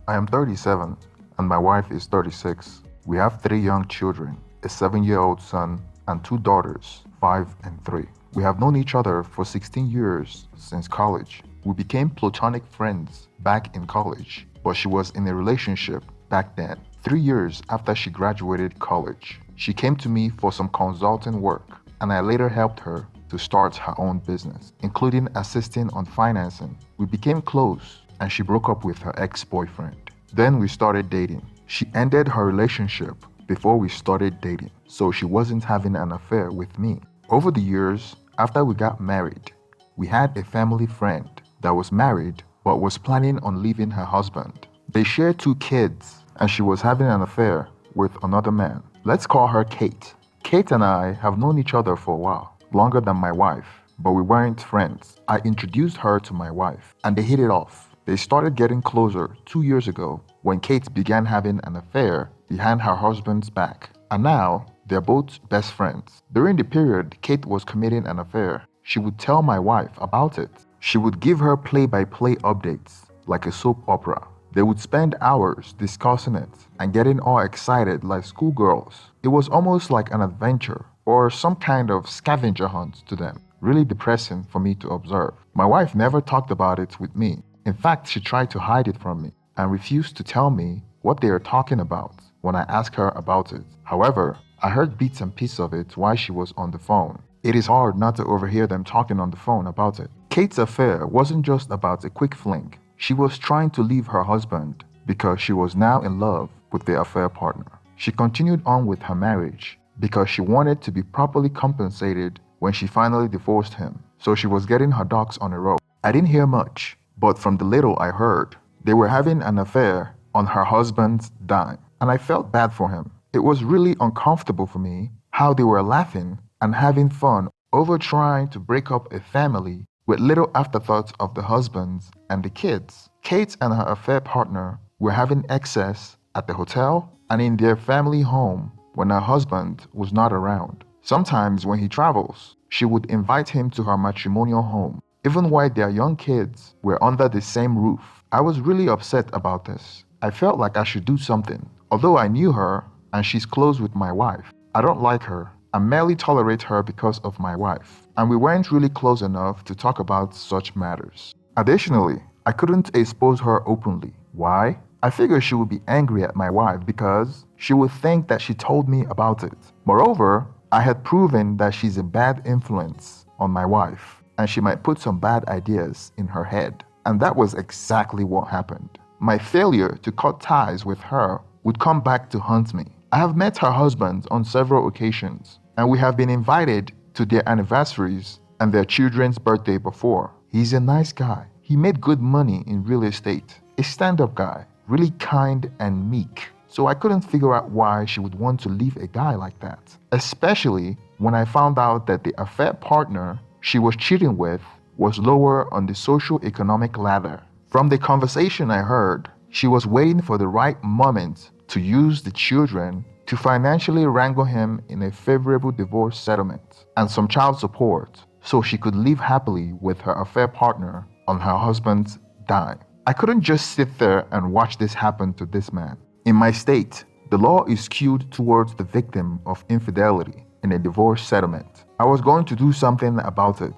I am 37 and my wife is 36. We have 3 young children, a 7-year-old son and 2 daughters, 5 and 3. We have known each other for 16 years since college. We became platonic friends back in college, but she was in a relationship back then. 3 years after she graduated college, she came to me for some consulting work, and I later helped her to start her own business, including assisting on financing. We became close, and she broke up with her ex-boyfriend. Then we started dating. She ended her relationship before we started dating, so she wasn't having an affair with me. Over the years, after we got married, we had a family friend that was married but was planning on leaving her husband. They shared 2 kids, and she was having an affair with another man. Let's call her Kate. Kate and I have known each other for a while, longer than my wife, but we weren't friends. I introduced her to my wife, and they hit it off. They started getting closer 2 years ago when Kate began having an affair behind her husband's back, and now they're both best friends. During the period Kate was committing an affair, she would tell my wife about it. She would give her play-by-play updates like a soap opera. They would spend hours discussing it and getting all excited like schoolgirls. It was almost like an adventure or some kind of scavenger hunt to them. Really depressing for me to observe. My wife never talked about it with me. In fact, she tried to hide it from me and refused to tell me what they are talking about when I asked her about it. However, I heard bits and pieces of it while she was on the phone. It is hard not to overhear them talking on the phone about it. Kate's affair wasn't just about a quick fling. She was trying to leave her husband because she was now in love with the affair partner. She continued on with her marriage because she wanted to be properly compensated when she finally divorced him, so she was getting her ducks on a row. I didn't hear much, but from the little I heard, they were having an affair on her husband's dime, and I felt bad for him. It was really uncomfortable for me how they were laughing and having fun over trying to break up a family with little afterthoughts of the husbands and the kids. Kate and her affair partner were having excess at the hotel and in their family home when her husband was not around. Sometimes when he travels, she would invite him to her matrimonial home, even while their young kids were under the same roof. I was really upset about this. I felt like I should do something. Although I knew her and she's close with my wife, I don't like her. I merely tolerate her because of my wife, and we weren't really close enough to talk about such matters. Additionally, I couldn't expose her openly. Why? I figured she would be angry at my wife because she would think that she told me about it. Moreover, I had proven that she's a bad influence on my wife, and she might put some bad ideas in her head. And that was exactly what happened. My failure to cut ties with her would come back to haunt me. I have met her husband on several occasions, and we have been invited to their anniversaries and their children's birthday before. He's a nice guy. He made good money in real estate. A stand-up guy, really kind and meek. So I couldn't figure out why she would want to leave a guy like that. Especially when I found out that the affair partner she was cheating with was lower on the socio-economic ladder. From the conversation I heard, she was waiting for the right moment to use the children to financially wrangle him in a favorable divorce settlement and some child support so she could live happily with her affair partner on her husband's dime. I couldn't just sit there and watch this happen to this man. In my state, the law is skewed towards the victim of infidelity in a divorce settlement. I was going to do something about it,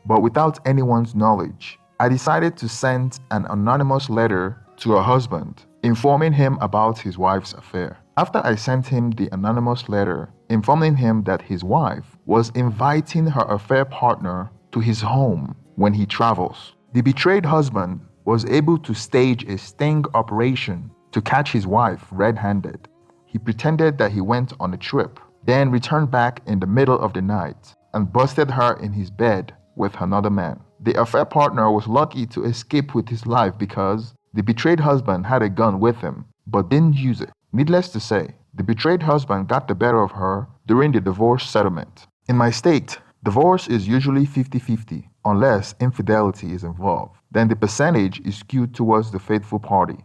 but without anyone's knowledge, I decided to send an anonymous letter to her husband informing him about his wife's affair. After I sent him the anonymous letter informing him that his wife was inviting her affair partner to his home when he travels, the betrayed husband was able to stage a sting operation to catch his wife red-handed. He pretended that he went on a trip, then returned back in the middle of the night and busted her in his bed with another man. The affair partner was lucky to escape with his life because the betrayed husband had a gun with him, but didn't use it. Needless to say, the betrayed husband got the better of her during the divorce settlement. In my state, divorce is usually 50-50 unless infidelity is involved. Then the percentage is skewed towards the faithful party.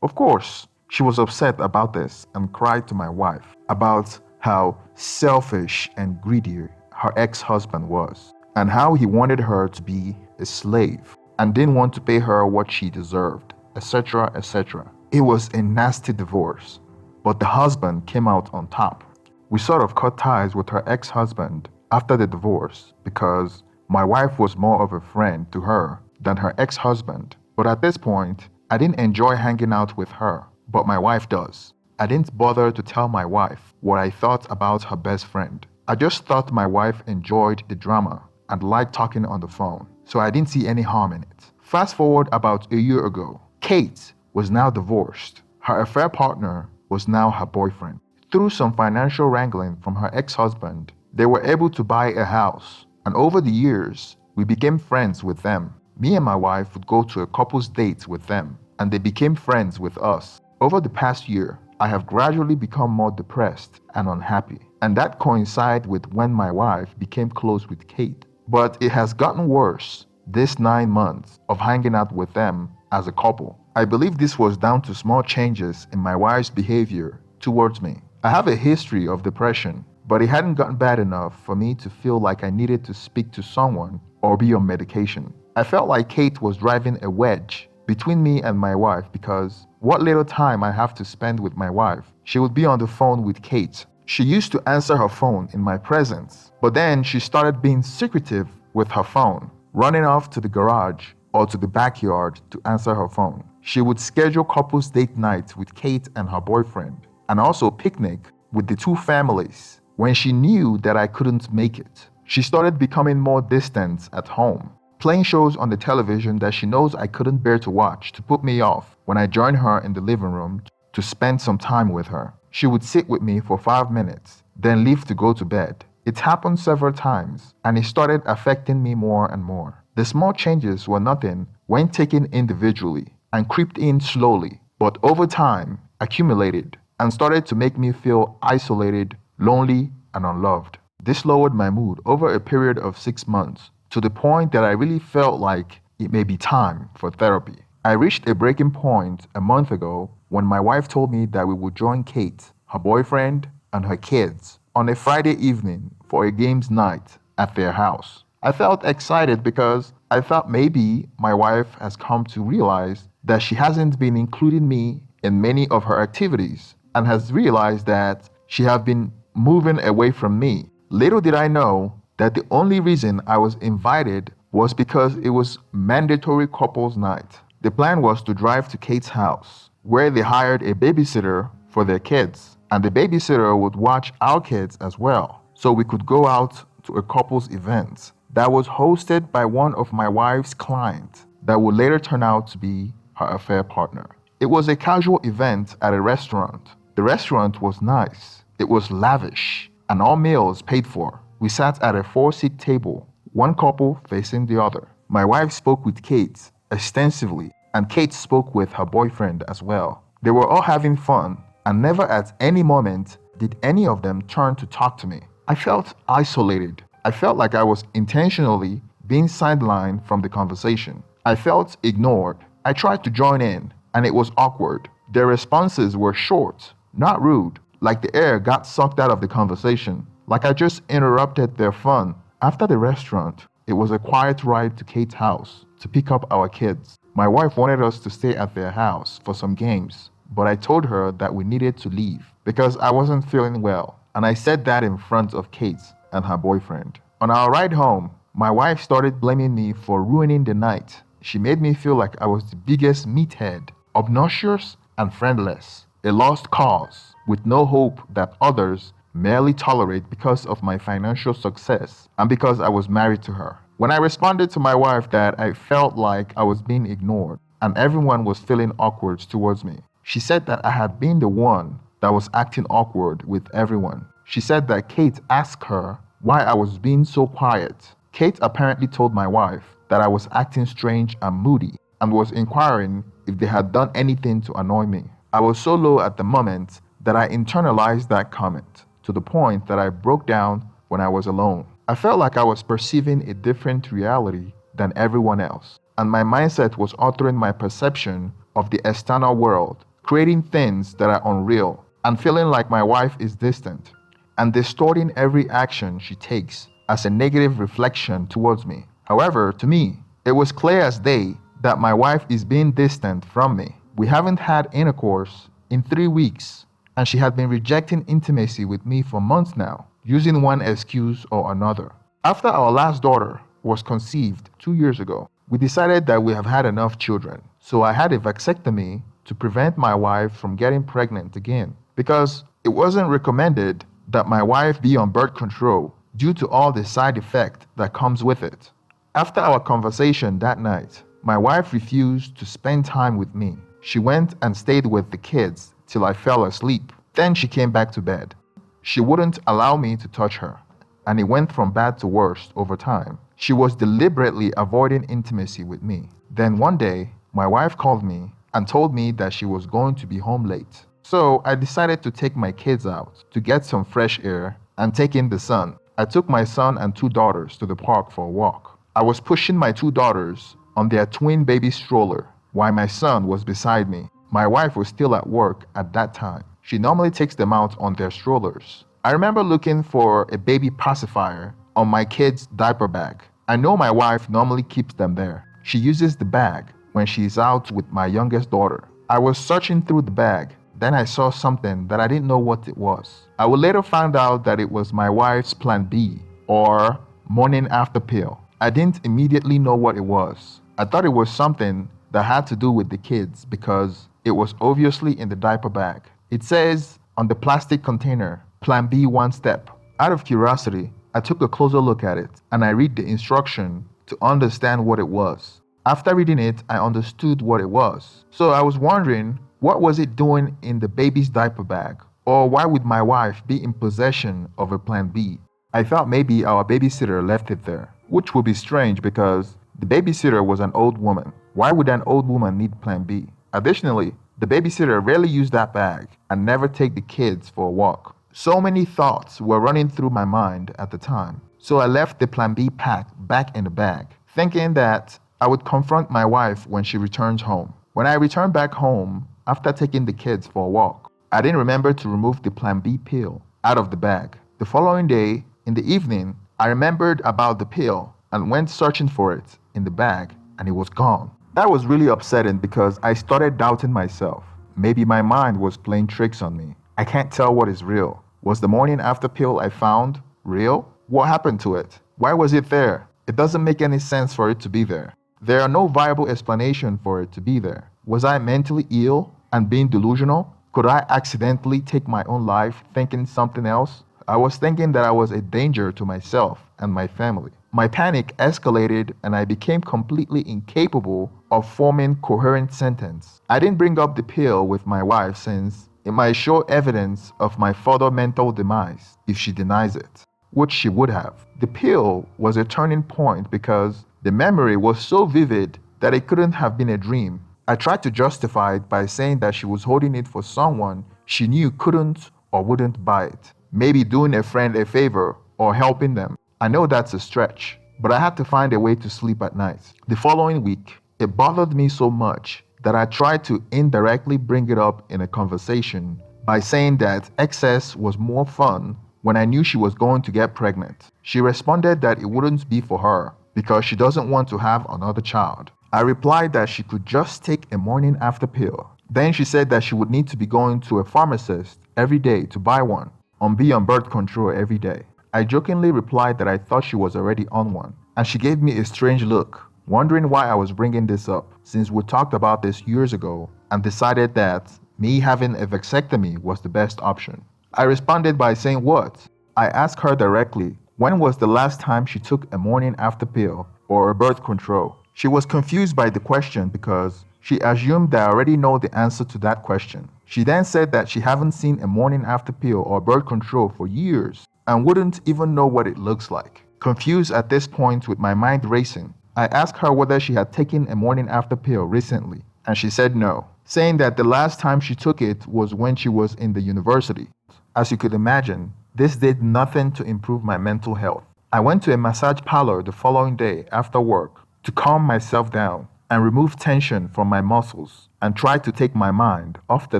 Of course, she was upset about this and cried to my wife about how selfish and greedy her ex-husband was and how he wanted her to be a slave and didn't want to pay her what she deserved, etc., etc. It was a nasty divorce, but the husband came out on top. We sort of cut ties with her ex-husband after the divorce because my wife was more of a friend to her than her ex-husband. But at this point, I didn't enjoy hanging out with her, but my wife does. I didn't bother to tell my wife what I thought about her best friend. I just thought my wife enjoyed the drama and liked talking on the phone, so I didn't see any harm in it. Fast forward about a year ago, Kate was now divorced. Her affair partner was now her boyfriend. Through some financial wrangling from her ex-husband, they were able to buy a house, and over the years, we became friends with them. Me and my wife would go to a couple's date with them, and they became friends with us. Over the past year, I have gradually become more depressed and unhappy, and that coincided with when my wife became close with Kate. But it has gotten worse this 9 months of hanging out with them as a couple. I believe this was down to small changes in my wife's behavior towards me. I have a history of depression, but it hadn't gotten bad enough for me to feel like I needed to speak to someone or be on medication. I felt like Kate was driving a wedge between me and my wife because what little time I have to spend with my wife, she would be on the phone with Kate. She used to answer her phone in my presence, but then she started being secretive with her phone, running off to the garage or to the backyard to answer her phone. She would schedule couples date nights with Kate and her boyfriend, and also picnic with the two families when she knew that I couldn't make it. She started becoming more distant at home, playing shows on the television that she knows I couldn't bear to watch to put me off when I joined her in the living room to spend some time with her. She would sit with me for 5 minutes, then leave to go to bed. It happened several times, and it started affecting me more and more. The small changes were nothing when taken individually and creeped in slowly, but over time accumulated and started to make me feel isolated, lonely, and unloved. This lowered my mood over a period of 6 months to the point that I really felt like it may be time for therapy. I reached a breaking point a month ago when my wife told me that we would join Kate, her boyfriend, and her kids on a Friday evening for a games night at their house. I felt excited because I thought maybe my wife has come to realize that she hasn't been including me in many of her activities and has realized that she has been moving away from me. Little did I know that the only reason I was invited was because it was mandatory couples night. The plan was to drive to Kate's house, where they hired a babysitter for their kids, and the babysitter would watch our kids as well, so we could go out to a couples event that was hosted by one of my wife's clients that would later turn out to be her affair partner. It was a casual event at a restaurant. The restaurant was nice, it was lavish, and all meals paid for. We sat at a 4-seat table, one couple facing the other. My wife spoke with Kate extensively, and Kate spoke with her boyfriend as well. They were all having fun, and never at any moment did any of them turn to talk to me. I felt isolated. I felt like I was intentionally being sidelined from the conversation. I felt ignored. I tried to join in, and it was awkward. Their responses were short, not rude, like the air got sucked out of the conversation, like I just interrupted their fun. After the restaurant, it was a quiet ride to Kate's house to pick up our kids. My wife wanted us to stay at their house for some games, but I told her that we needed to leave because I wasn't feeling well, and I said that in front of Kate and her boyfriend. On our ride home, my wife started blaming me for ruining the night. She made me feel like I was the biggest meathead, obnoxious and friendless, a lost cause with no hope that others merely tolerate because of my financial success and because I was married to her. When I responded to my wife that I felt like I was being ignored and everyone was feeling awkward towards me, she said that I had been the one that was acting awkward with everyone. She said that Kate asked her why I was being so quiet. Kate apparently told my wife that I was acting strange and moody and was inquiring if they had done anything to annoy me. I was so low at the moment that I internalized that comment to the point that I broke down when I was alone. I felt like I was perceiving a different reality than everyone else, and my mindset was altering my perception of the external world, creating things that are unreal, and feeling like my wife is distant, and distorting every action she takes as a negative reflection towards me. However, to me, it was clear as day that my wife is being distant from me, We haven't had intercourse in 3 weeks, and she had been rejecting intimacy with me for months now, using one excuse or another. After our last daughter was conceived 2 years ago, we decided that we have had enough children. So I had a vasectomy to prevent my wife from getting pregnant again, because it wasn't recommended that my wife be on birth control due to all the side effect that comes with it. After our conversation that night, my wife refused to spend time with me. She went and stayed with the kids till I fell asleep. Then she came back to bed. She wouldn't allow me to touch her, and it went from bad to worse over time. She was deliberately avoiding intimacy with me. Then one day, my wife called me and told me that she was going to be home late. So I decided to take my kids out to get some fresh air and take in the sun. I took my son and 2 daughters to the park for a walk. I was pushing my 2 daughters on their twin baby stroller while my son was beside me. My wife was still at work at that time. She normally takes them out on their strollers. I remember looking for a baby pacifier on my kids' diaper bag. I know my wife normally keeps them there. She uses the bag when she is out with my youngest daughter. I was searching through the bag. Then I saw something that I didn't know what it was. I would later find out that it was my wife's Plan B, or morning after pill. I didn't immediately know what it was. I thought it was something that had to do with the kids because it was obviously in the diaper bag. It says on the plastic container, Plan B 1 step. Out of curiosity, I took a closer look at it and I read the instruction to understand what it was. After reading it, I understood what it was. So I was wondering, what was it doing in the baby's diaper bag? Or why would my wife be in possession of a Plan B? I thought maybe our babysitter left it there, which would be strange because the babysitter was an old woman. Why would an old woman need Plan B? Additionally, the babysitter rarely used that bag and never take the kids for a walk. So many thoughts were running through my mind at the time. So I left the Plan B pack back in the bag, thinking that I would confront my wife when she returns home. When I returned back home after taking the kids for a walk, I didn't remember to remove the Plan B pill out of the bag. The following day, in the evening, I remembered about the pill and went searching for it in the bag, and it was gone. That was really upsetting because I started doubting myself. Maybe my mind was playing tricks on me. I can't tell what is real. Was the morning after pill I found real? What happened to it? Why was it there? It doesn't make any sense for it to be there. There are no viable explanation for it to be there. Was I mentally ill and being delusional? Could I accidentally take my own life thinking something else? I was thinking that I was a danger to myself and my family. My panic escalated and I became completely incapable of forming coherent sentence. I didn't bring up the pill with my wife since it might show evidence of my further mental demise if she denies it, which she would have. The pill was a turning point because the memory was so vivid that it couldn't have been a dream. I tried to justify it by saying that she was holding it for someone she knew couldn't or wouldn't buy it. Maybe doing a friend a favor or helping them. I know that's a stretch, but I had to find a way to sleep at night. The following week, it bothered me so much that I tried to indirectly bring it up in a conversation by saying that excess was more fun when I knew she was going to get pregnant. She responded that it wouldn't be for her because she doesn't want to have another child. I replied that she could just take a morning after pill. Then she said that she would need to be going to a pharmacist every day to buy one and be on birth control every day. I jokingly replied that I thought she was already on one, and she gave me a strange look, wondering why I was bringing this up since we talked about this years ago and decided that me having a vasectomy was the best option. I responded by saying what? I asked her directly, when was the last time she took a morning after pill or a birth control? She was confused by the question because she assumed that I already know the answer to that question. She then said that she haven't seen a morning after pill or birth control for years and wouldn't even know what it looks like. Confused at this point with my mind racing, I asked her whether she had taken a morning after pill recently, and she said no, saying that the last time she took it was when she was in the university. As you could imagine, this did nothing to improve my mental health. I went to a massage parlor the following day after work to calm myself down and remove tension from my muscles and try to take my mind off the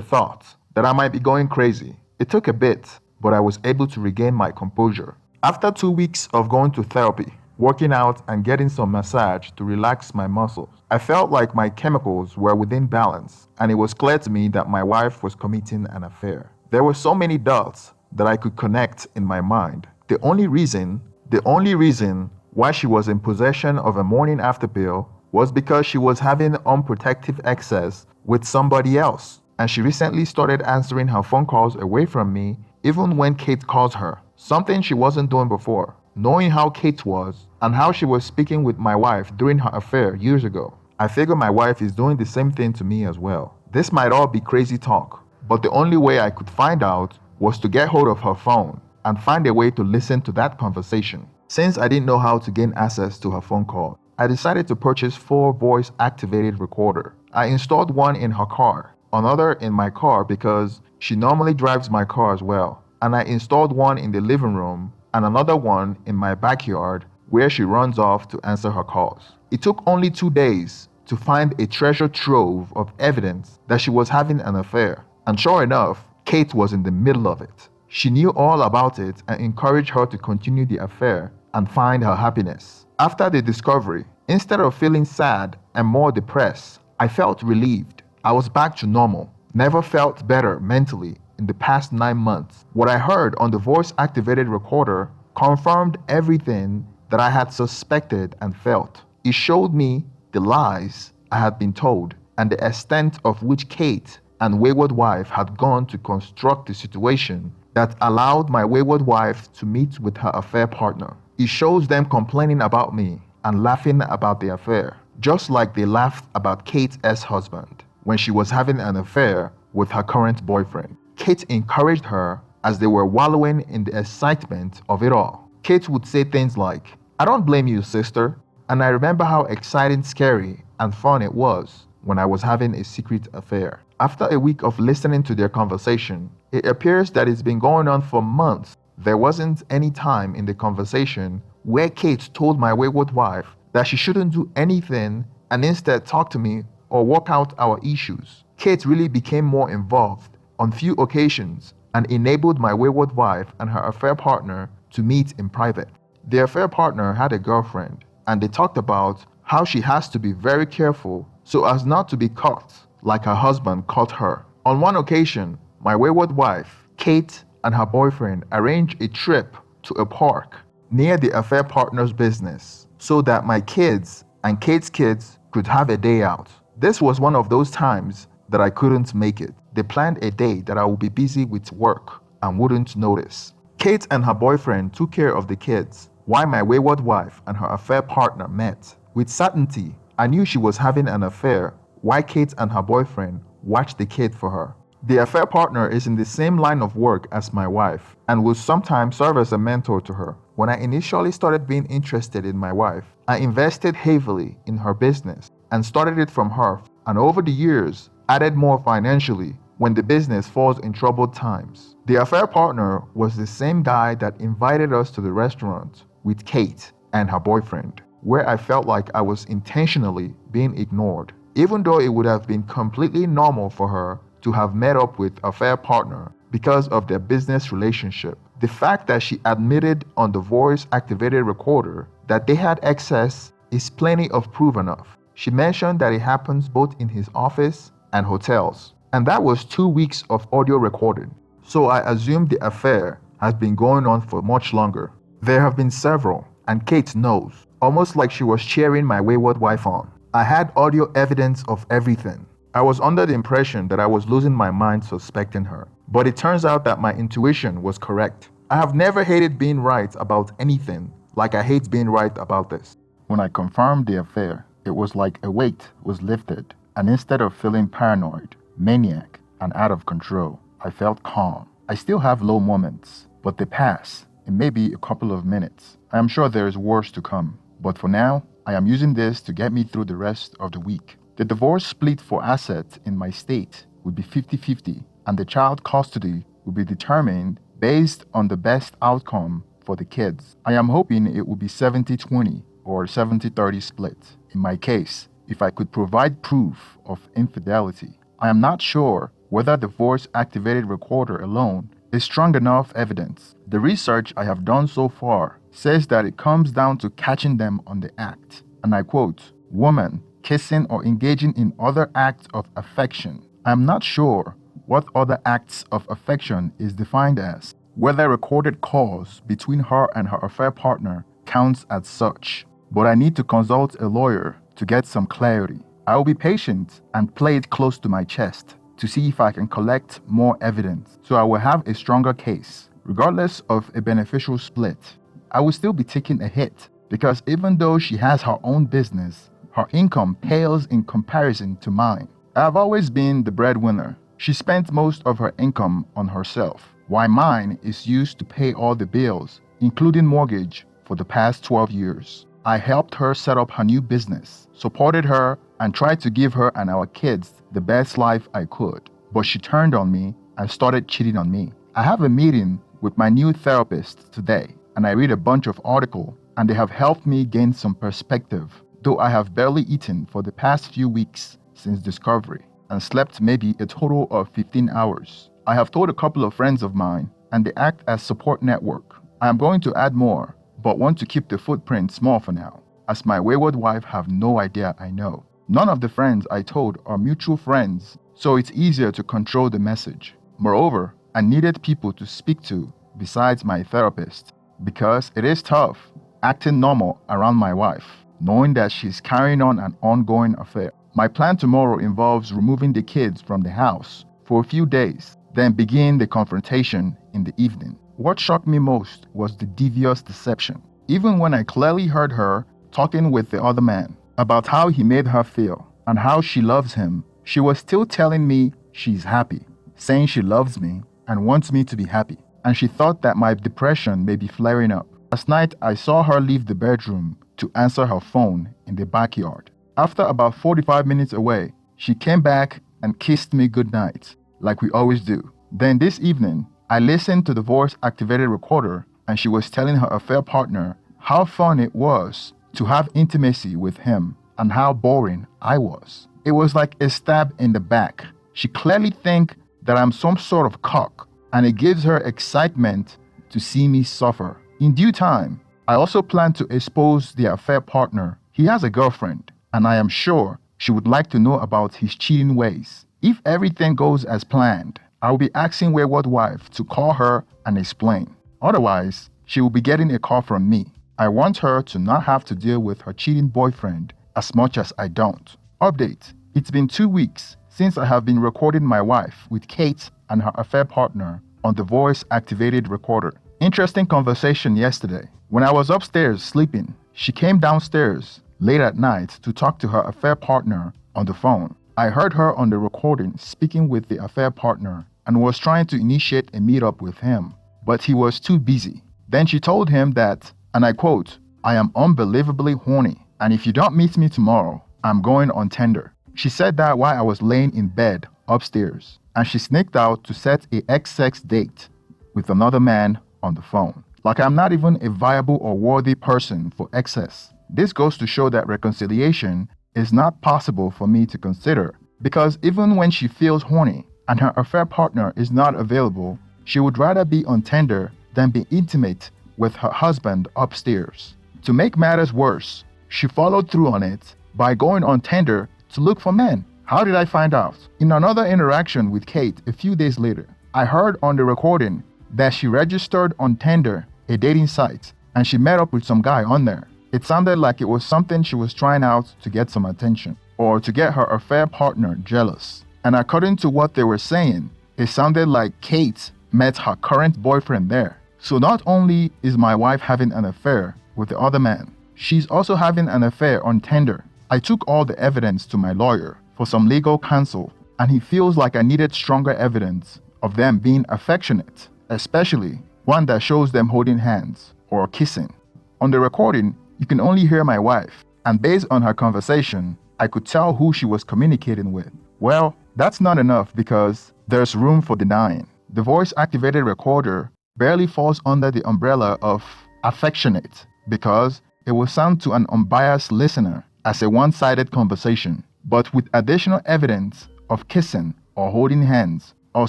thoughts that I might be going crazy. It took a bit, but I was able to regain my composure. After 2 weeks of going to therapy, working out, and getting some massage to relax my muscles. I felt like my chemicals were within balance, and it was clear to me that my wife was committing an affair. There were so many dots that I could connect in my mind. The only reason why she was in possession of a morning after pill was because she was having unprotected excess with somebody else. And she recently started answering her phone calls away from me even when Kate calls her, something she wasn't doing before. Knowing how Kate was and how she was speaking with my wife during her affair years ago, I figure my wife is doing the same thing to me as well. This might all be crazy talk, but the only way I could find out was to get hold of her phone and find a way to listen to that conversation. Since I didn't know how to gain access to her phone call, I decided to purchase 4 voice-activated recorder. I installed one in her car, another in my car because she normally drives my car as well, and I installed one in the living room and another one in my backyard where she runs off to answer her calls. It took only 2 days to find a treasure trove of evidence that she was having an affair, and sure enough, Kate was in the middle of it. She knew all about it and encouraged her to continue the affair and find her happiness. After the discovery, instead of feeling sad and more depressed, I felt relieved. I was back to normal. Never felt better mentally in the past 9 months. What I heard on the voice-activated recorder confirmed everything that I had suspected and felt. It showed me the lies I had been told and the extent of which Kate and wayward wife had gone to construct the situation that allowed my wayward wife to meet with her affair partner. It shows them complaining about me and laughing about the affair, just like they laughed about Kate's ex-husband when she was having an affair with her current boyfriend. Kate encouraged her as they were wallowing in the excitement of it all. Kate would say things like, "I don't blame you, sister," and I remember how exciting, scary, and fun it was when I was having a secret affair. After a week of listening to their conversation, it appears that it's been going on for months. There wasn't any time in the conversation where Kate told my wayward wife that she shouldn't do anything and instead talk to me or work out our issues. Kate really became more involved on few occasions and enabled my wayward wife and her affair partner to meet in private. The affair partner had a girlfriend, and they talked about how she has to be very careful so as not to be caught like her husband caught her. On one occasion, my wayward wife, Kate, and her boyfriend arranged a trip to a park near the affair partner's business so that my kids and Kate's kids could have a day out. This was one of those times that I couldn't make it. They planned a day that I would be busy with work and wouldn't notice. Kate and her boyfriend took care of the kids while my wayward wife and her affair partner met. With certainty, I knew she was having an affair while Kate and her boyfriend watched the kid for her. The affair partner is in the same line of work as my wife and will sometimes serve as a mentor to her. When I initially started being interested in my wife, I invested heavily in her business and started it from her, and over the years, added more financially when the business falls in troubled times. The affair partner was the same guy that invited us to the restaurant with Kate and her boyfriend, where I felt like I was intentionally being ignored, even though it would have been completely normal for her to have met up with a affair partner because of their business relationship. The fact that she admitted on the voice-activated recorder that they had excess is plenty of proof enough. She mentioned that it happens both in his office and hotels, and that was 2 weeks of audio recording. So I assumed the affair has been going on for much longer. There have been several, and Kate knows, almost like she was cheering my wayward wife on. I had audio evidence of everything. I was under the impression that I was losing my mind suspecting her, but it turns out that my intuition was correct. I have never hated being right about anything like I hate being right about this. When I confirmed the affair, it was like a weight was lifted, and instead of feeling paranoid, maniac, and out of control, I felt calm. I still have low moments, but they pass in maybe a couple of minutes. I am sure there is worse to come, but for now, I am using this to get me through the rest of the week. The divorce split for assets in my state would be 50-50, and the child custody will be determined based on the best outcome for the kids. I am hoping it will be 70-20 or 70-30 split. In my case, if I could provide proof of infidelity, I am not sure whether the voice-activated recorder alone is strong enough evidence. The research I have done so far says that it comes down to catching them on the act. And I quote, "Woman, kissing or engaging in other acts of affection." I'm not sure what other acts of affection is defined as, whether recorded calls between her and her affair partner counts as such. But I need to consult a lawyer to get some clarity. I will be patient and play it close to my chest to see if I can collect more evidence so I will have a stronger case. Regardless of a beneficial split, I will still be taking a hit because even though she has her own business, her income pales in comparison to mine. I have always been the breadwinner. She spent most of her income on herself, while mine is used to pay all the bills, including mortgage, for the past 12 years. I helped her set up her new business, supported her, and tried to give her and our kids the best life I could. But she turned on me and started cheating on me. I have a meeting with my new therapist today, and I read a bunch of articles, and they have helped me gain some perspective, though I have barely eaten for the past few weeks since discovery and slept maybe a total of 15 hours. I have told a couple of friends of mine, and they act as support network. I am going to add more, but want to keep the footprint small for now, as my wayward wife have no idea I know. None of the friends I told are mutual friends, so it's easier to control the message. Moreover, I needed people to speak to besides my therapist, because it is tough acting normal around my wife, knowing that she's carrying on an ongoing affair. My plan tomorrow involves removing the kids from the house for a few days, then begin the confrontation in the evening. What shocked me most was the devious deception. Even when I clearly heard her talking with the other man about how he made her feel and how she loves him, she was still telling me she's happy, saying she loves me and wants me to be happy, and she thought that my depression may be flaring up. Last night, I saw her leave the bedroom to answer her phone in the backyard. After about 45 minutes away, she came back and kissed me goodnight, like we always do. Then this evening, I listened to the voice-activated recorder, and she was telling her affair partner how fun it was to have intimacy with him and how boring I was. It was like a stab in the back. She clearly thinks that I'm some sort of cock, and it gives her excitement to see me suffer. In due time, I also plan to expose the affair partner. He has a girlfriend, and I am sure she would like to know about his cheating ways. If everything goes as planned, I will be asking wayward wife to call her and explain. Otherwise, she will be getting a call from me. I want her to not have to deal with her cheating boyfriend as much as I don't. Update: it's been 2 weeks since I have been recording my wife with Kate and her affair partner on the voice-activated recorder. Interesting conversation yesterday. When I was upstairs sleeping, she came downstairs late at night to talk to her affair partner on the phone. I heard her on the recording speaking with the affair partner and was trying to initiate a meetup with him, but he was too busy. Then she told him that, and I quote, "I am unbelievably horny, and if you don't meet me tomorrow, I'm going on Tinder." She said that while I was laying in bed upstairs, and she sneaked out to set a XX date with another man on the phone. Like I'm not even a viable or worthy person for excess. This goes to show that reconciliation is not possible for me to consider, because even when she feels horny and her affair partner is not available, she would rather be on Tinder than be intimate with her husband upstairs. To make matters worse, she followed through on it by going on Tinder to look for men. How did I find out? In another interaction with Kate a few days later, I heard on the recording that she registered on Tinder, a dating site, and she met up with some guy on there. It sounded like it was something she was trying out to get some attention, or to get her affair partner jealous. And according to what they were saying, it sounded like Kate met her current boyfriend there. So not only is my wife having an affair with the other man, she's also having an affair on Tinder. I took all the evidence to my lawyer for some legal counsel, and he feels like I needed stronger evidence of them being affectionate, especially one that shows them holding hands or kissing. On the recording, you can only hear my wife, and based on her conversation, I could tell who she was communicating with. Well, that's not enough because there's room for denying. The voice-activated recorder barely falls under the umbrella of affectionate because it will sound to an unbiased listener as a one-sided conversation, but with additional evidence of kissing or holding hands or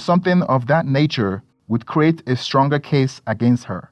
something of that nature would create a stronger case against her.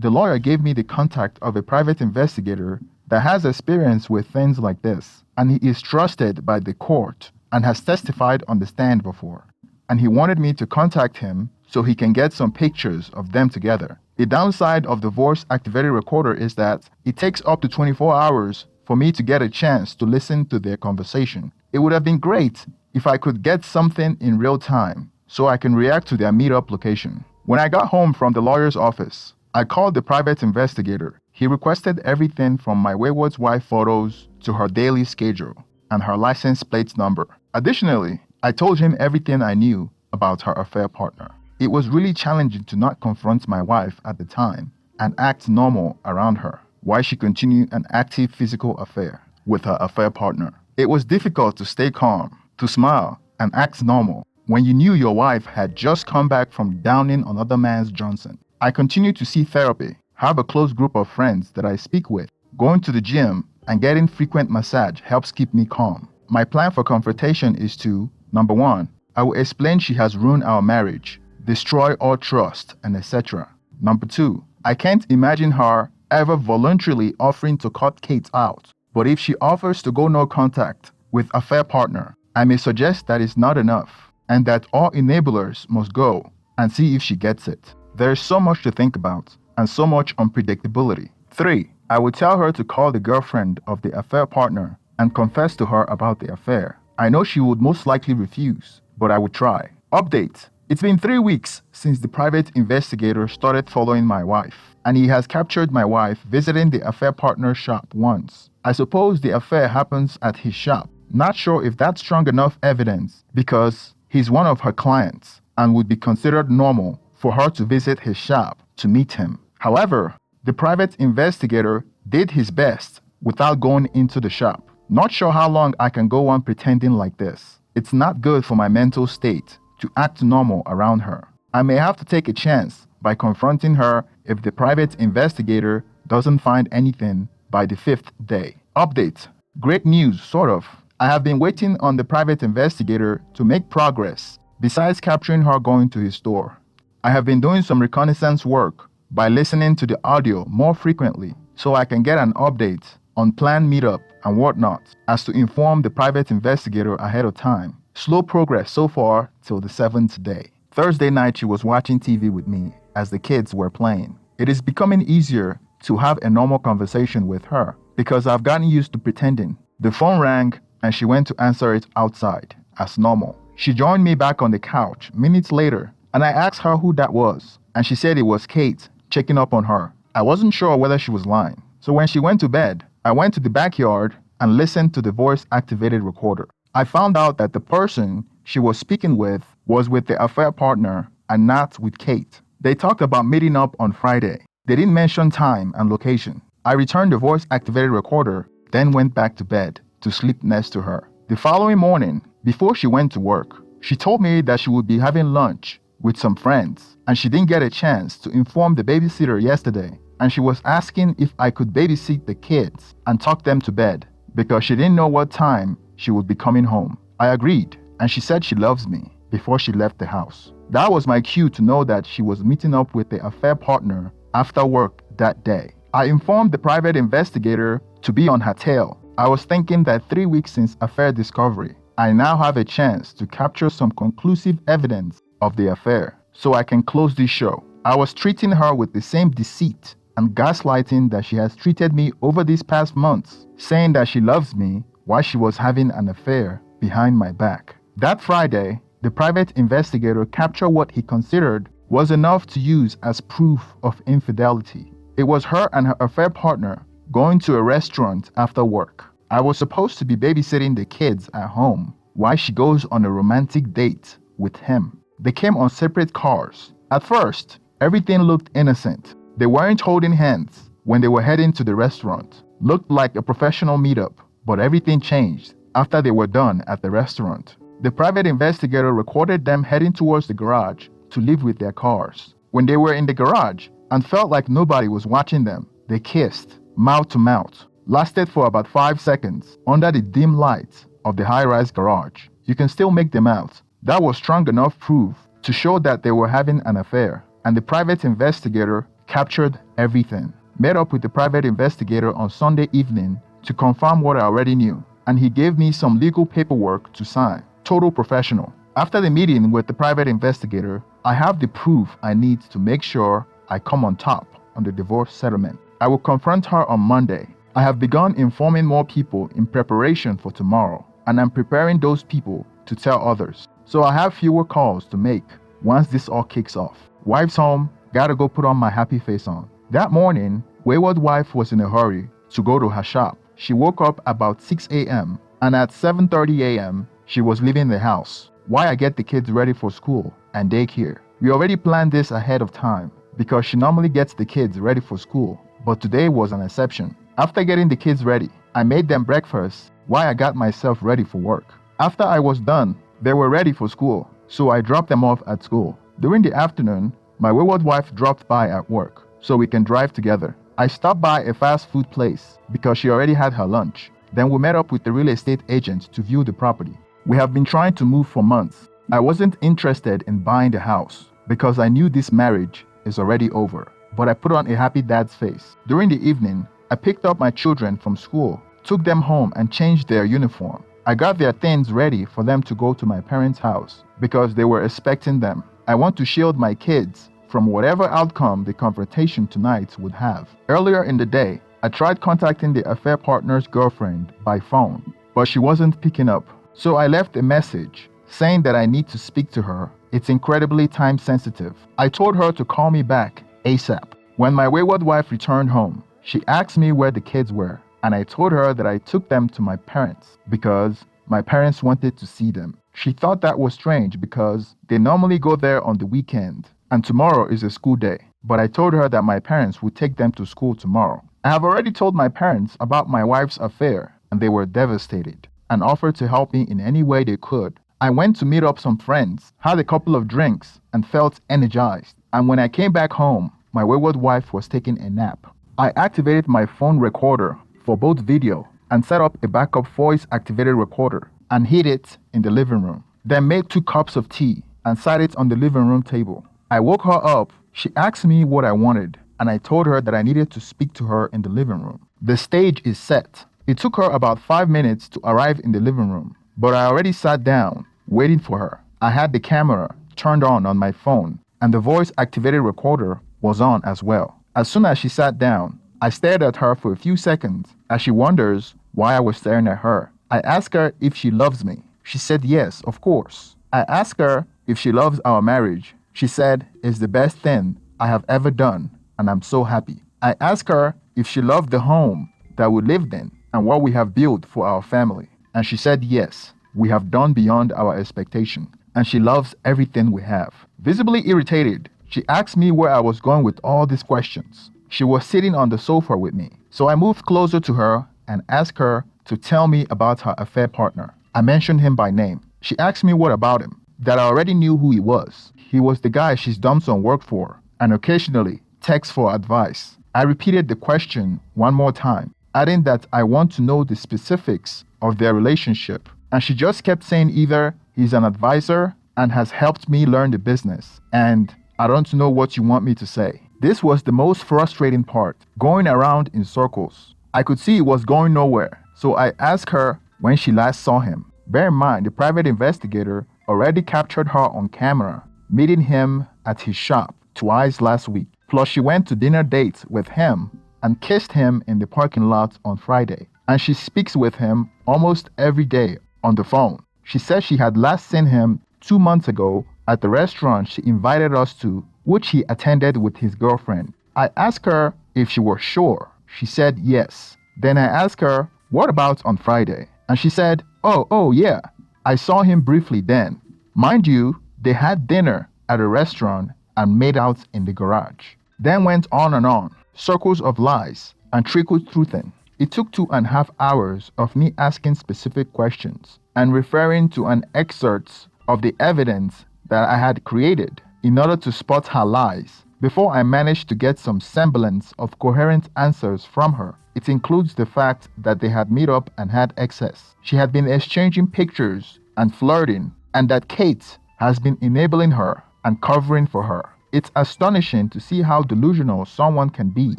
the lawyer gave me the contact of a private investigator that has experience with things like this, and he is trusted by the court and has testified on the stand before. And he wanted me to contact him so he can get some pictures of them together. The downside of the voice-activated recorder is that it takes up to 24 hours for me to get a chance to listen to their conversation. It would have been great if I could get something in real time so I can react to their meetup location. When I got home from the lawyer's office, I called the private investigator. He requested everything from my wayward wife photos to her daily schedule and her license plate number. Additionally, I told him everything I knew about her affair partner. It was really challenging to not confront my wife at the time and act normal around her while she continued an active physical affair with her affair partner. It was difficult to stay calm, to smile, and act normal when you knew your wife had just come back from downing another man's Johnson. I continue to see therapy, have a close group of friends that I speak with. Going to the gym and getting frequent massage helps keep me calm. My plan for confrontation is to, number one, I will explain she has ruined our marriage, destroy all trust, and etc. Number two, I can't imagine her ever voluntarily offering to cut Kate out. But if she offers to go no contact with a affair partner, I may suggest that is not enough and that all enablers must go and see if she gets it. There is so much to think about and so much unpredictability. 3. I would tell her to call the girlfriend of the affair partner and confess to her about the affair. I know she would most likely refuse, but I would try. Update. It's been 3 weeks since the private investigator started following my wife, and he has captured my wife visiting the affair partner's shop once. I suppose the affair happens at his shop. Not sure if that's strong enough evidence because he's one of her clients and would be considered normal for her to visit his shop to meet him. However, the private investigator did his best without going into the shop. Not sure how long I can go on pretending like this. It's not good for my mental state to act normal around her. I may have to take a chance by confronting her if the private investigator doesn't find anything by the 5th day. Update. Great news, sort of. I have been waiting on the private investigator to make progress besides capturing her going to his store. I have been doing some reconnaissance work by listening to the audio more frequently so I can get an update on planned meetup and whatnot as to inform the private investigator ahead of time. Slow progress so far till the 7th day. Thursday night she was watching TV with me as the kids were playing. It is becoming easier to have a normal conversation with her because I've gotten used to pretending. The phone rang and she went to answer it outside as normal. She joined me back on the couch minutes later and I asked her who that was and she said it was Kate checking up on her. I wasn't sure whether she was lying. So when she went to bed, I went to the backyard and listened to the voice-activated recorder. I found out that the person she was speaking with was with the affair partner and not with Kate. They talked about meeting up on Friday. They didn't mention time and location. I returned the voice-activated recorder, then went back to bed to sleep next to her. The following morning, before she went to work, she told me that she would be having lunch with some friends and she didn't get a chance to inform the babysitter yesterday, and she was asking if I could babysit the kids and tuck them to bed because she didn't know what time she would be coming home. I agreed, and she said she loves me before she left the house. That was my cue to know that she was meeting up with the affair partner after work that day. I informed the private investigator to be on her tail. I was thinking that 3 weeks since affair discovery, I now have a chance to capture some conclusive evidence of the affair so I can close this show. I was treating her with the same deceit and gaslighting that she has treated me over these past months, saying that she loves me while she was having an affair behind my back. That Friday, the private investigator captured what he considered was enough to use as proof of infidelity. It was her and her affair partner going to a restaurant after work. I was supposed to be babysitting the kids at home while she goes on a romantic date with him. They came on separate cars. At first, everything looked innocent. They weren't holding hands when they were heading to the restaurant. Looked like a professional meetup, but everything changed after they were done at the restaurant. The private investigator recorded them heading towards the garage to leave with their cars. When they were in the garage and felt like nobody was watching them, they kissed, mouth to mouth. Lasted for about 5 seconds under the dim lights of the high-rise garage. You can still make them out. That was strong enough proof to show that they were having an affair, and the private investigator captured everything. Met up with the private investigator on Sunday evening to confirm what I already knew, and he gave me some legal paperwork to sign. Total professional. After the meeting with the private investigator, I have the proof I need to make sure I come on top on the divorce settlement. I will confront her on Monday. I have begun informing more people in preparation for tomorrow, and I'm preparing those people to tell others. So I have fewer calls to make once this all kicks off. Wife's home, gotta go put on my happy face on. That morning, wayward wife was in a hurry to go to her shop. She woke up about 6 a.m. and at 7:30 a.m. she was leaving the house. Why I get the kids ready for school and daycare. We already planned this ahead of time because she normally gets the kids ready for school, but today was an exception. After getting the kids ready, I made them breakfast while I got myself ready for work. After I was done, they were ready for school, so I dropped them off at school. During the afternoon, my wayward wife dropped by at work so we can drive together. I stopped by a fast food place because she already had her lunch. Then we met up with the real estate agent to view the property. We have been trying to move for months. I wasn't interested in buying the house because I knew this marriage is already over, but I put on a happy dad's face. During the evening, I picked up my children from school, took them home and changed their uniform. I got their things ready for them to go to my parents' house because they were expecting them. I want to shield my kids from whatever outcome the confrontation tonight would have. Earlier in the day, I tried contacting the affair partner's girlfriend by phone, but she wasn't picking up. So I left a message saying that I need to speak to her. It's incredibly time sensitive. I told her to call me back ASAP. When my wayward wife returned home, she asked me where the kids were, and I told her that I took them to my parents because my parents wanted to see them. She thought that was strange because they normally go there on the weekend, and tomorrow is a school day. But I told her that my parents would take them to school tomorrow. I have already told my parents about my wife's affair, and they were devastated and offered to help me in any way they could. I went to meet up some friends, had a couple of drinks, and felt energized. And when I came back home, my wayward wife was taking a nap. I activated my phone recorder for both video and set up a backup voice-activated recorder and hid it in the living room. Then made 2 cups of tea and sat it on the living room table. I woke her up. She asked me what I wanted, and I told her that I needed to speak to her in the living room. The stage is set. It took her about 5 minutes to arrive in the living room, but I already sat down, waiting for her. I had the camera turned on my phone, and the voice-activated recorder was on as well. As soon as she sat down, I stared at her for a few seconds as she wonders why I was staring at her. I asked her if she loves me. She said yes, of course. I asked her if she loves our marriage. She said it's the best thing I have ever done, and I'm so happy. I asked her if she loved the home that we lived in and what we have built for our family. And she said yes, we have done beyond our expectation, and she loves everything we have. Visibly irritated, she asked me where I was going with all these questions. She was sitting on the sofa with me, so I moved closer to her and asked her to tell me about her affair partner. I mentioned him by name. She asked me what about him, that I already knew who he was. He was the guy she's done some work for and occasionally texts for advice. I repeated the question one more time, adding that I want to know the specifics of their relationship. And she just kept saying either he's an advisor and has helped me learn the business, and I don't know what you want me to say. This was the most frustrating part, going around in circles. I could see it was going nowhere, so I asked her when she last saw him. Bear in mind, the private investigator already captured her on camera, meeting him at his shop twice last week. Plus, she went to dinner dates with him and kissed him in the parking lot on Friday. And she speaks with him almost every day on the phone. She said she had last seen him 2 months ago at the restaurant she invited us to, which he attended with his girlfriend. I asked her if she was sure. She said yes. Then I asked her, what about on Friday? And she said, oh yeah, I saw him briefly then. Mind you, they had dinner at a restaurant and made out in the garage. Then went on, circles of lies and trickled truthing. It took 2.5 hours of me asking specific questions and referring to an excerpt of the evidence that I had created in order to spot her lies before I managed to get some semblance of coherent answers from her. It includes the fact that they had met up and had excess. She had been exchanging pictures and flirting, and that Kate has been enabling her and covering for her. It's astonishing to see how delusional someone can be.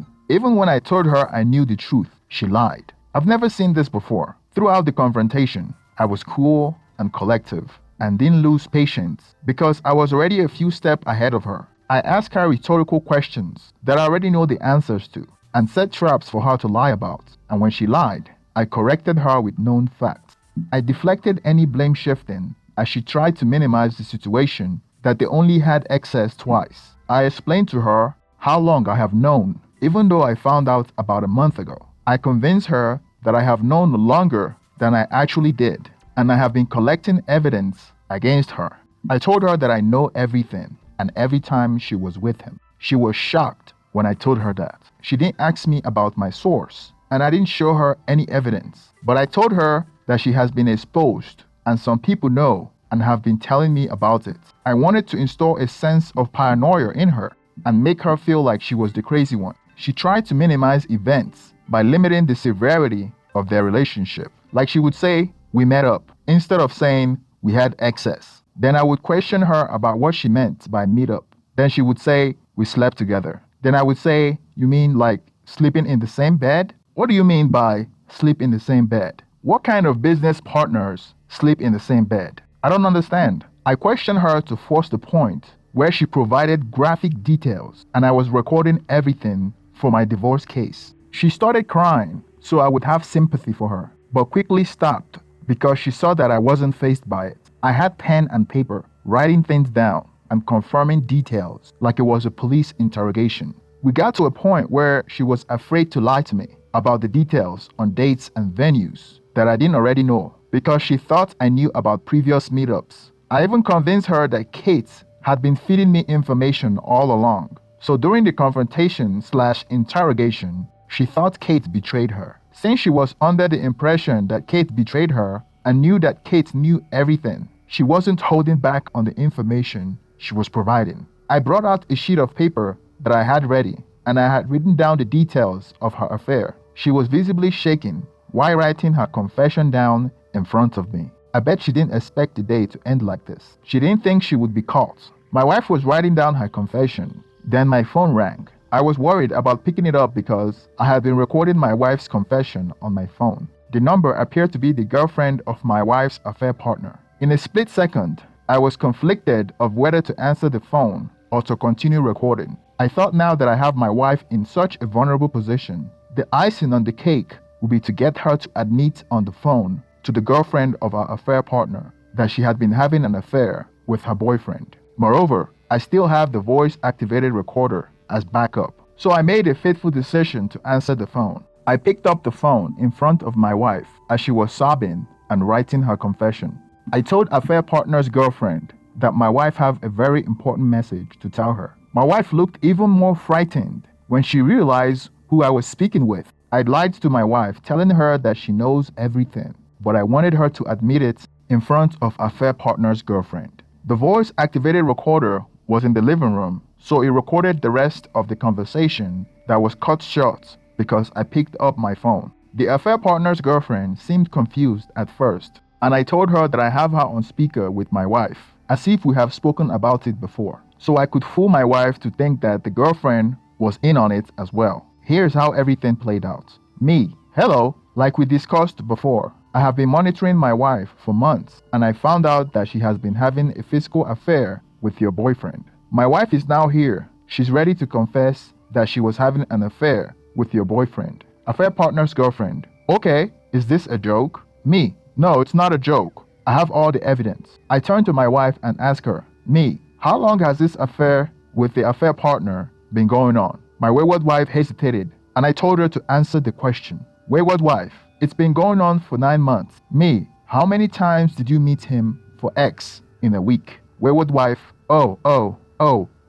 Even when I told her I knew the truth, she lied. I've never seen this before. Throughout the confrontation, I was cool and collective and didn't lose patience because I was already a few steps ahead of her. I asked her rhetorical questions that I already know the answers to and set traps for her to lie about. And when she lied, I corrected her with known facts. I deflected any blame shifting as she tried to minimize the situation that they only had excess twice. I explained to her how long I have known, even though I found out about a month ago. I convinced her that I have known longer than I actually did, and I have been collecting evidence against her. I told her that I know everything, and every time she was with him. She was shocked when I told her that. She didn't ask me about my source, and I didn't show her any evidence. But I told her that she has been exposed, and some people know and have been telling me about it. I wanted to install a sense of paranoia in her and make her feel like she was the crazy one. She tried to minimize events by limiting the severity of their relationship. Like she would say, "We met up," instead of saying, "We had excess." Then I would question her about what she meant by meet up. Then she would say, "We slept together." Then I would say, "You mean like sleeping in the same bed? What do you mean by sleep in the same bed? What kind of business partners sleep in the same bed? I don't understand." I questioned her to force the point where she provided graphic details and I was recording everything for my divorce case. She started crying so I would have sympathy for her, but quickly stopped because she saw that I wasn't fazed by it. I had pen and paper, writing things down and confirming details like it was a police interrogation. We got to a point where she was afraid to lie to me about the details on dates and venues that I didn't already know because she thought I knew about previous meetups. I even convinced her that Kate had been feeding me information all along. So during the confrontation/interrogation, she thought Kate betrayed her. Since she was under the impression that Kate betrayed her and knew that Kate knew everything, she wasn't holding back on the information she was providing. I brought out a sheet of paper that I had ready and I had written down the details of her affair. She was visibly shaking while writing her confession down in front of me. I bet she didn't expect the day to end like this. She didn't think she would be caught. My wife was writing down her confession. Then my phone rang. I was worried about picking it up because I had been recording my wife's confession on my phone. The number appeared to be the girlfriend of my wife's affair partner. In a split second, I was conflicted of whether to answer the phone or to continue recording. I thought now that I have my wife in such a vulnerable position, the icing on the cake would be to get her to admit on the phone to the girlfriend of our affair partner that she had been having an affair with her boyfriend. Moreover, I still have the voice-activated recorder as backup. So I made a fateful decision to answer the phone. I picked up the phone in front of my wife as she was sobbing and writing her confession. I told affair partner's girlfriend that my wife have a very important message to tell her. My wife looked even more frightened when she realized who I was speaking with. I lied to my wife, telling her that she knows everything, but I wanted her to admit it in front of affair partner's girlfriend. The voice-activated recorder was in the living room, so it recorded the rest of the conversation that was cut short because I picked up my phone. The affair partner's girlfriend seemed confused at first, and I told her that I have her on speaker with my wife, as if we have spoken about it before, so I could fool my wife to think that the girlfriend was in on it as well. Here's how everything played out. Me, hello, like we discussed before. I have been monitoring my wife for months, and I found out that she has been having a physical affair with your boyfriend. My wife is now here. She's ready to confess that she was having an affair with your boyfriend. Affair partner's girlfriend. Okay, is this a joke? Me, no, it's not a joke. I have all the evidence. I turn to my wife and ask her, me, how long has this affair with the affair partner been going on? My wayward wife hesitated, and I told her to answer the question. Wayward wife, it's been going on for 9 months. Me, how many times did you meet him for X in a week? Wayward wife, oh,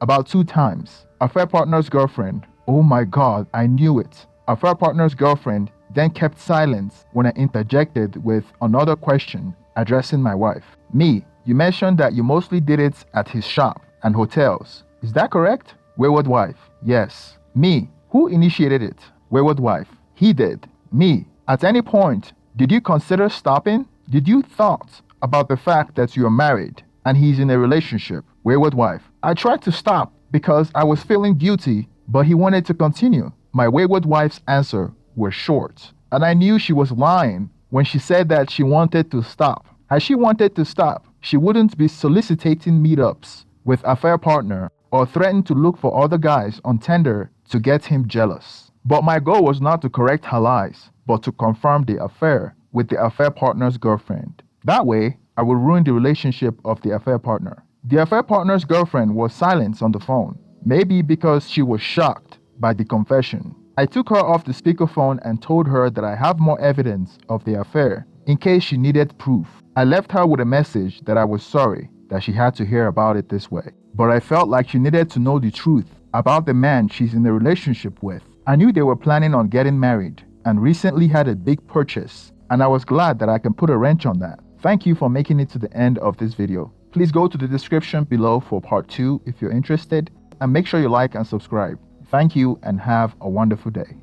about 2 times. Affair partner's girlfriend, oh my God, I knew it. Affair partner's girlfriend then kept silence when I interjected with another question addressing my wife. Me, you mentioned that you mostly did it at his shop and hotels. Is that correct? Wayward wife, yes. Me, who initiated it? Wayward wife, he did. Me, at any point, did you consider stopping? Did you thought about the fact that you're married and he's in a relationship? Wayward wife, I tried to stop, because I was feeling guilty, but he wanted to continue. My wayward wife's answer was short, and I knew she was lying when she said that she wanted to stop. Had she wanted to stop, she wouldn't be soliciting meetups with a affair partner or threaten to look for other guys on Tinder to get him jealous. But my goal was not to correct her lies, but to confirm the affair with the affair partner's girlfriend. That way, I would ruin the relationship of the affair partner. The affair partner's girlfriend was silent on the phone, maybe because she was shocked by the confession. I took her off the speakerphone and told her that I have more evidence of the affair in case she needed proof. I left her with a message that I was sorry that she had to hear about it this way, but I felt like she needed to know the truth about the man she's in a relationship with. I knew they were planning on getting married and recently had a big purchase, and I was glad that I can put a wrench on that. Thank you for making it to the end of this video. Please go to the description below for part 2 if you're interested, and make sure you like and subscribe. Thank you and have a wonderful day.